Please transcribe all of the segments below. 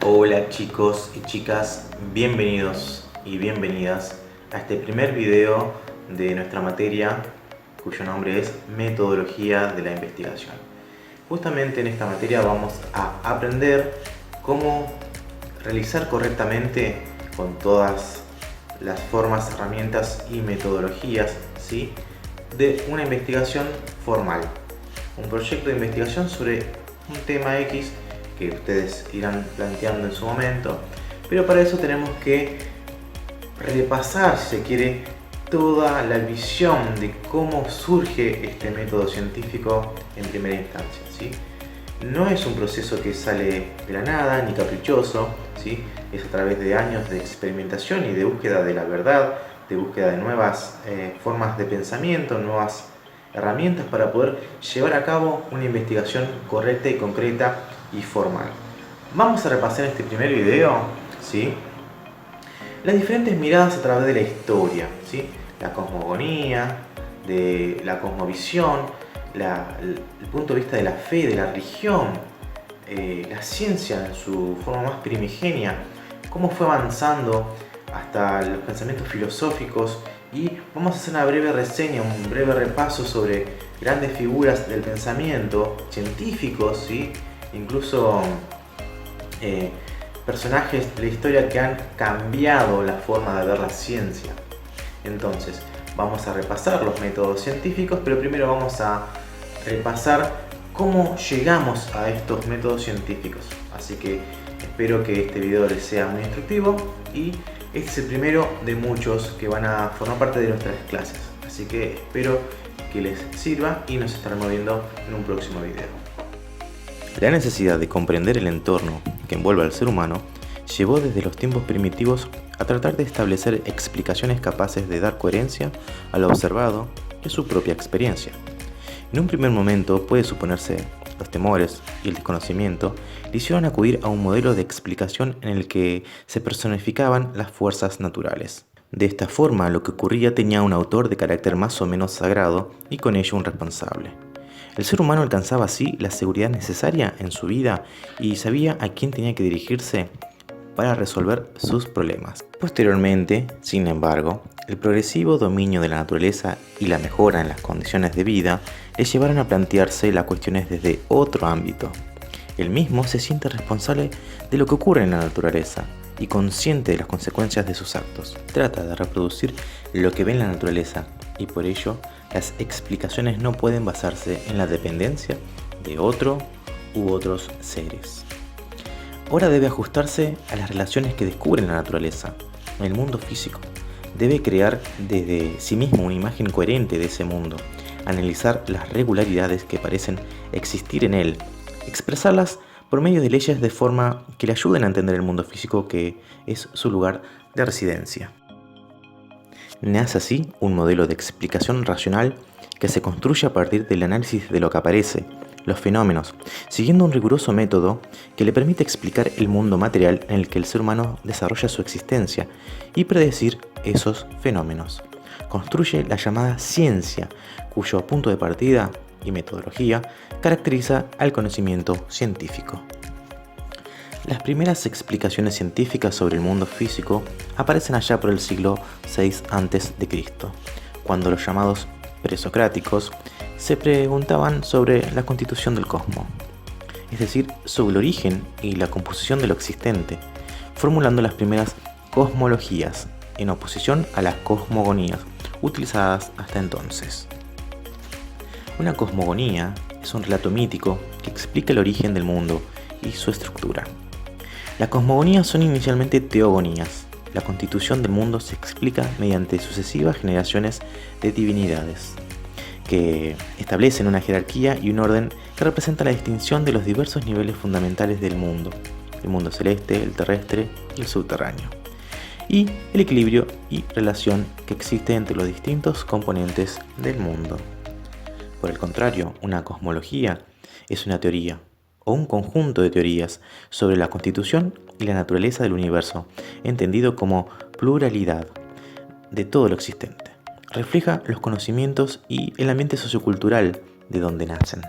Hola chicos y chicas, bienvenidos y bienvenidas a este primer video de nuestra materia cuyo nombre es Metodología de la Investigación. Justamente en esta materia vamos a aprender cómo realizar correctamente con todas las formas, herramientas y metodologías, ¿sí?, de una investigación formal, un proyecto de investigación sobre un tema X que ustedes irán planteando en su momento, pero para eso tenemos que repasar, si se quiere, toda la visión de cómo surge este método científico en primera instancia, ¿sí? No es un proceso que sale de la nada ni caprichoso, ¿sí? Es a través de años de experimentación y de búsqueda de la verdad, de búsqueda de nuevas formas de pensamiento, nuevas herramientas para poder llevar a cabo una investigación correcta y concreta y formal. Vamos a repasar en este primer video, ¿sí?, las diferentes miradas a través de la historia, ¿sí? La cosmogonía, de la cosmovisión, el punto de vista de la fe, de la religión, la ciencia en su forma más primigenia, cómo fue avanzando hasta los pensamientos filosóficos, y vamos a hacer una breve reseña, un breve repaso sobre grandes figuras del pensamiento, científicos, ¿sí?, incluso personajes de la historia que han cambiado la forma de ver la ciencia. Entonces, vamos a repasar los métodos científicos, pero primero vamos a repasar cómo llegamos a estos métodos científicos. Así que espero que este video les sea muy instructivo, y este es el primero de muchos que van a formar parte de nuestras clases. Así que espero que les sirva y nos estaremos viendo en un próximo video. La necesidad de comprender el entorno que envuelve al ser humano llevó desde los tiempos primitivos a tratar de establecer explicaciones capaces de dar coherencia a lo observado y a su propia experiencia. En un primer momento puede suponerse los temores y el desconocimiento le hicieron acudir a un modelo de explicación en el que se personificaban las fuerzas naturales. De esta forma, lo que ocurría tenía un autor de carácter más o menos sagrado y con ello un responsable. El ser humano alcanzaba así la seguridad necesaria en su vida y sabía a quién tenía que dirigirse para resolver sus problemas. Posteriormente, sin embargo, el progresivo dominio de la naturaleza y la mejora en las condiciones de vida le llevaron a plantearse las cuestiones desde otro ámbito. Él mismo se siente responsable de lo que ocurre en la naturaleza y consciente de las consecuencias de sus actos. Trata de reproducir lo que ve en la naturaleza, y por ello las explicaciones no pueden basarse en la dependencia de otro u otros seres. Ahora debe ajustarse a las relaciones que descubre en la naturaleza, en el mundo físico. Debe crear desde sí mismo una imagen coherente de ese mundo, analizar las regularidades que parecen existir en él, expresarlas por medio de leyes de forma que le ayuden a entender el mundo físico que es su lugar de residencia. Nace así un modelo de explicación racional que se construye a partir del análisis de lo que aparece, los fenómenos, siguiendo un riguroso método que le permite explicar el mundo material en el que el ser humano desarrolla su existencia y predecir esos fenómenos. Construye la llamada ciencia, cuyo punto de partida y metodología caracteriza al conocimiento científico. Las primeras explicaciones científicas sobre el mundo físico aparecen allá por el siglo VI a.C., cuando los llamados presocráticos se preguntaban sobre la constitución del cosmos, es decir, sobre el origen y la composición de lo existente, formulando las primeras cosmologías, en oposición a las cosmogonías utilizadas hasta entonces. Una cosmogonía es un relato mítico que explica el origen del mundo y su estructura. Las cosmogonías son inicialmente teogonías. La constitución del mundo se explica mediante sucesivas generaciones de divinidades, que establecen una jerarquía y un orden que representa la distinción de los diversos niveles fundamentales del mundo: el mundo celeste, el terrestre y el subterráneo, y el equilibrio y relación que existe entre los distintos componentes del mundo. Por el contrario, una cosmología es una teoría o un conjunto de teorías sobre la constitución y la naturaleza del universo, entendido como pluralidad de todo lo existente. Refleja los conocimientos y el ambiente sociocultural de donde nacen.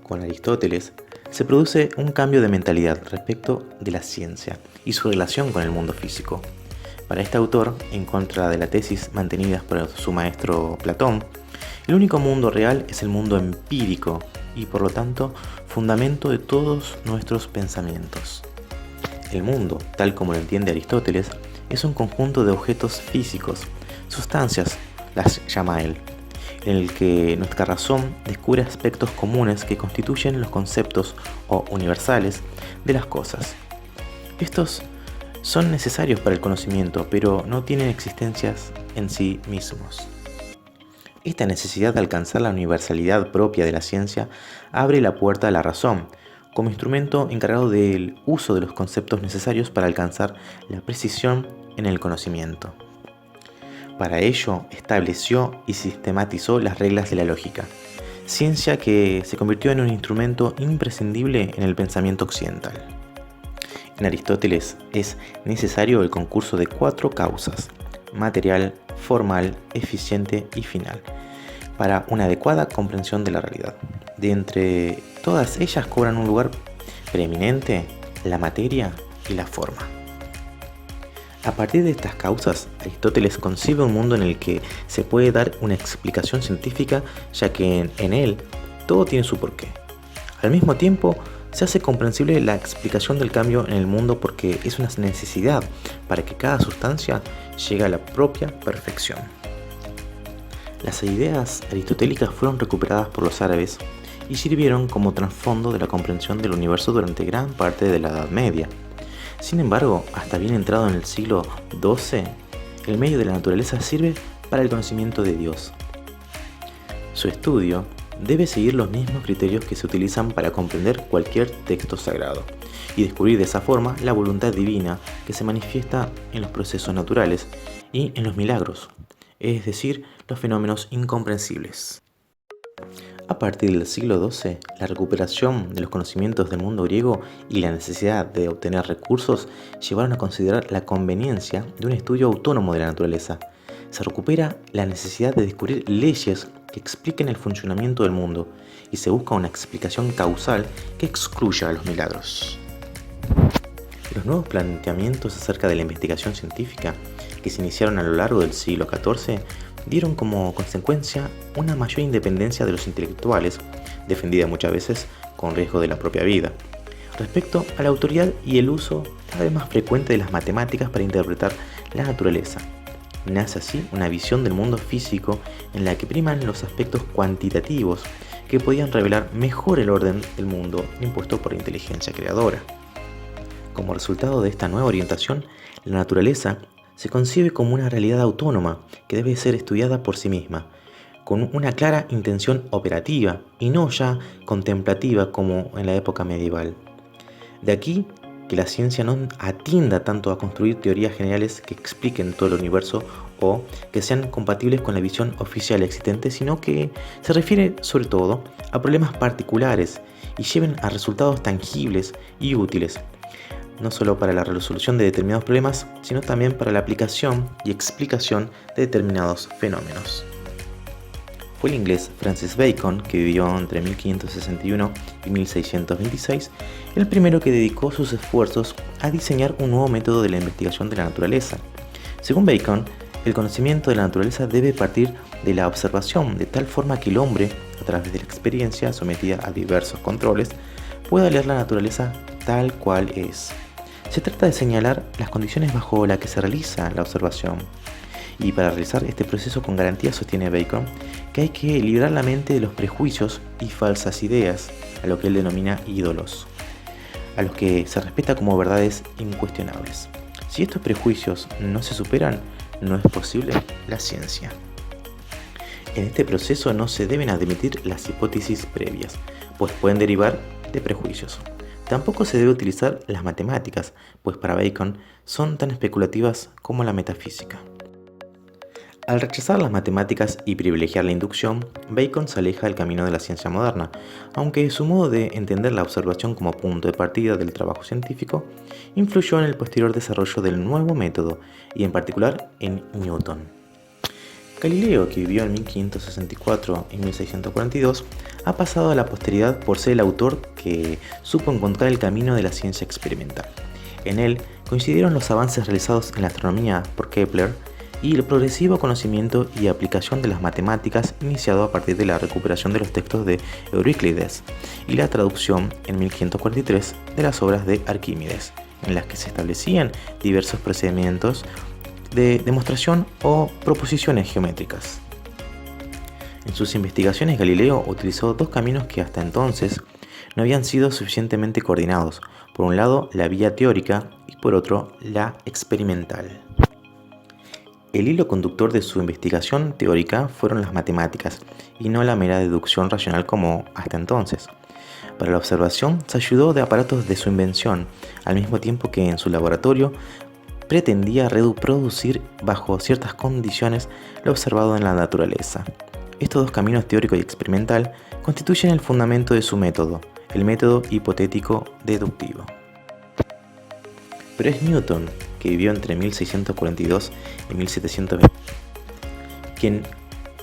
Con Aristóteles se produce un cambio de mentalidad respecto de la ciencia y su relación con el mundo físico. Para este autor, en contra de la tesis mantenida por su maestro Platón, el único mundo real es el mundo empírico y por lo tanto fundamento de todos nuestros pensamientos. El mundo, tal como lo entiende Aristóteles, es un conjunto de objetos físicos, sustancias, las llama él, en el que nuestra razón descubre aspectos comunes que constituyen los conceptos o universales de las cosas. Estos son necesarios para el conocimiento, pero no tienen existencias en sí mismos. Esta necesidad de alcanzar la universalidad propia de la ciencia abre la puerta a la razón, como instrumento encargado del uso de los conceptos necesarios para alcanzar la precisión en el conocimiento. Para ello, estableció y sistematizó las reglas de la lógica, ciencia que se convirtió en un instrumento imprescindible en el pensamiento occidental. En Aristóteles es necesario el concurso de 4 causas: material, formal, eficiente y final, para una adecuada comprensión de la realidad. De entre todas ellas cobran un lugar preeminente la materia y la forma. A partir de estas causas, Aristóteles concibe un mundo en el que se puede dar una explicación científica, ya que en él todo tiene su porqué. Al mismo tiempo, se hace comprensible la explicación del cambio en el mundo porque es una necesidad para que cada sustancia llegue a la propia perfección. Las ideas aristotélicas fueron recuperadas por los árabes y sirvieron como trasfondo de la comprensión del universo durante gran parte de la Edad Media. Sin embargo, hasta bien entrado en el siglo XII, el medio de la naturaleza sirve para el conocimiento de Dios. Su estudio debe seguir los mismos criterios que se utilizan para comprender cualquier texto sagrado y descubrir de esa forma la voluntad divina que se manifiesta en los procesos naturales y en los milagros, es decir, los fenómenos incomprensibles. A partir del siglo XII, la recuperación de los conocimientos del mundo griego y la necesidad de obtener recursos llevaron a considerar la conveniencia de un estudio autónomo de la naturaleza. Se recupera la necesidad de descubrir leyes que expliquen el funcionamiento del mundo y se busca una explicación causal que excluya a los milagros. Los nuevos planteamientos acerca de la investigación científica que se iniciaron a lo largo del siglo XIV dieron como consecuencia una mayor independencia de los intelectuales, defendida muchas veces con riesgo de la propia vida, respecto a la autoridad y el uso cada vez más frecuente de las matemáticas para interpretar la naturaleza. Nace así una visión del mundo físico en la que priman los aspectos cuantitativos que podían revelar mejor el orden del mundo impuesto por la inteligencia creadora. Como resultado de esta nueva orientación, la naturaleza se concibe como una realidad autónoma que debe ser estudiada por sí misma, con una clara intención operativa y no ya contemplativa como en la época medieval. De aquí que la ciencia no atienda tanto a construir teorías generales que expliquen todo el universo o que sean compatibles con la visión oficial existente, sino que se refiere sobre todo a problemas particulares y lleven a resultados tangibles y útiles, no solo para la resolución de determinados problemas, sino también para la aplicación y explicación de determinados fenómenos. Fue el inglés Francis Bacon, que vivió entre 1561 y 1626, el primero que dedicó sus esfuerzos a diseñar un nuevo método de la investigación de la naturaleza. Según Bacon, el conocimiento de la naturaleza debe partir de la observación, de tal forma que el hombre, a través de la experiencia sometida a diversos controles, pueda leer la naturaleza tal cual es. Se trata de señalar las condiciones bajo las que se realiza la observación. Y para realizar este proceso con garantía sostiene Bacon que hay que librar la mente de los prejuicios y falsas ideas, a lo que él denomina ídolos, a los que se respeta como verdades incuestionables. Si estos prejuicios no se superan, no es posible la ciencia. En este proceso no se deben admitir las hipótesis previas, pues pueden derivar de prejuicios. Tampoco se debe utilizar las matemáticas, pues para Bacon son tan especulativas como la metafísica. Al rechazar las matemáticas y privilegiar la inducción, Bacon se aleja del camino de la ciencia moderna, aunque su modo de entender la observación como punto de partida del trabajo científico influyó en el posterior desarrollo del nuevo método y en particular en Newton. Galileo, que vivió en 1564 y 1642, ha pasado a la posteridad por ser el autor que supo encontrar el camino de la ciencia experimental. En él coincidieron los avances realizados en la astronomía por Kepler y el progresivo conocimiento y aplicación de las matemáticas iniciado a partir de la recuperación de los textos de Euríclides y la traducción en 1543 de las obras de Arquímedes, en las que se establecían diversos procedimientos de demostración o proposiciones geométricas. En sus investigaciones, Galileo utilizó dos caminos que hasta entonces no habían sido suficientemente coordinados: por un lado la vía teórica y por otro la experimental. El hilo conductor de su investigación teórica fueron las matemáticas y no la mera deducción racional como hasta entonces. Para la observación se ayudó de aparatos de su invención, al mismo tiempo que en su laboratorio pretendía reproducir bajo ciertas condiciones lo observado en la naturaleza. Estos dos caminos, teórico y experimental, constituyen el fundamento de su método, el método hipotético deductivo. Pero es Newton, que vivió entre 1642 y 1720, quien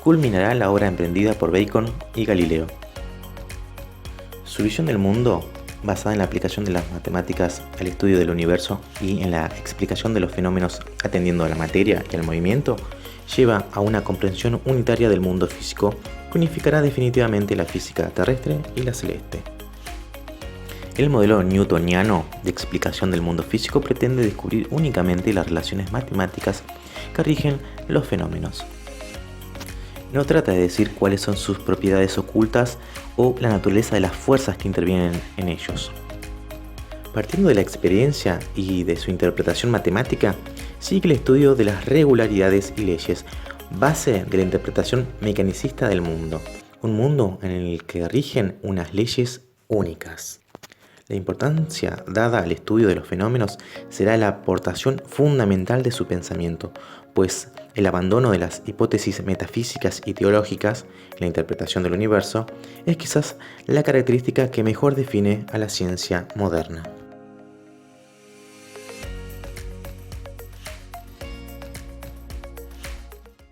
culminará la obra emprendida por Bacon y Galileo. Su visión del mundo, basada en la aplicación de las matemáticas al estudio del universo y en la explicación de los fenómenos atendiendo a la materia y al movimiento, lleva a una comprensión unitaria del mundo físico que unificará definitivamente la física terrestre y la celeste. El modelo newtoniano de explicación del mundo físico pretende descubrir únicamente las relaciones matemáticas que rigen los fenómenos. No trata de decir cuáles son sus propiedades ocultas o la naturaleza de las fuerzas que intervienen en ellos. Partiendo de la experiencia y de su interpretación matemática, sigue el estudio de las regularidades y leyes, base de la interpretación mecanicista del mundo, un mundo en el que rigen unas leyes únicas. La importancia dada al estudio de los fenómenos será la aportación fundamental de su pensamiento, pues el abandono de las hipótesis metafísicas y teológicas en la interpretación del universo es quizás la característica que mejor define a la ciencia moderna.